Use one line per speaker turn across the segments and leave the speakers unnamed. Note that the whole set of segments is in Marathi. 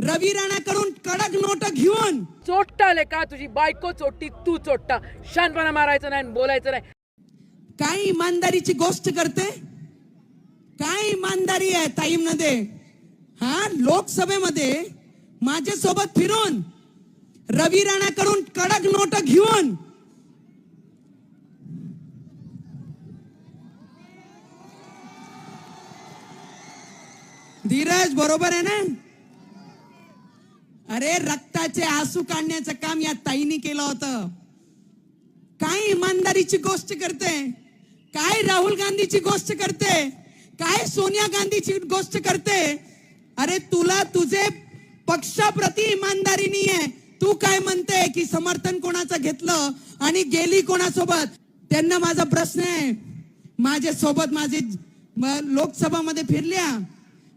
रवी राणाकडून कडक नोट घेऊन
चोट्टाले का तुझी बायको चोट्टी तू चोट्टा शानपणा मारायचं नाही बोलायचं नाही.
काय इमानदारीची गोष्ट करते, काय इमानदारी आहे ताईमध्ये. हा लोकसभेमध्ये माझ्यासोबत फिरून रवी राणाकडून कडक नोट घेऊन धीरज बरोबर आहे ना. अरे रक्ताचे आंसू काढण्याचं काम या ताईनी केलं होतं. काय इमानदारीची गोष्ट करते, काय राहुल गांधीची गोष्ट करते, काय सोनिया गांधीची गोष्ट करते. अरे तुला तुझे पक्षाप्रती इमानदारी नाहीये. तू काय म्हणते की समर्थन कोणाचं घेतलं आणि गेली कोणासोबत. त्यांना माझा प्रश्न आहे, माझ्यासोबत माझे लोकसभामध्ये फिरल्या,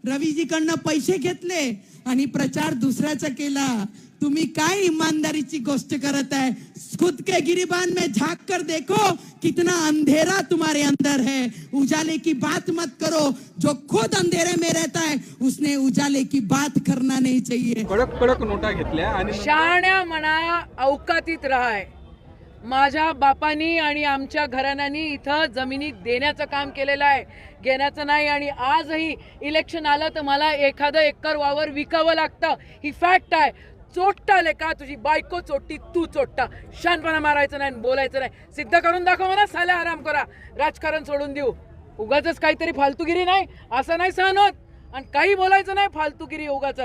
रवीजीकडनं पैसे घेतले आणि प्रचार दुसऱ्याचा केला. तुम्ही काय इमानदारीची गोष्ट करत आहे. खुद के गिरिबान में झांक कर देखो कितना अंधेरा तुम्हारे अंदर है. उजाले की बात मत करो. जो खुद अंधेरे में रहता है उसने उजाले की बात करना नहीं चाहिए.
कडक कडक नोटा घेतल्या आणि
शाण्या म्हणा अवकातीत राहाय. माझ्या बापानी आणि आमच्या घराण्यांनी इथं जमिनी देण्याचं काम केलेलं आहे, घेण्याचं नाही. आणि आजही इलेक्शन आलं तर मला एखादं एकर वावर विकावं लागतं. ही फॅक्ट आहे. चोट्टाले का तुझी बायको चोट्टी तू चोट्टा शानपणा मारायचं नाही बोलायचं नाही. सिद्ध करून दाखव मला साल्या आराम करा. राजकारण सोडून देऊ. उगाच काहीतरी फालतूगिरी नाही असं नाही सहन होत. आणि काही बोलायचं नाही फालतूगिरी उगाच.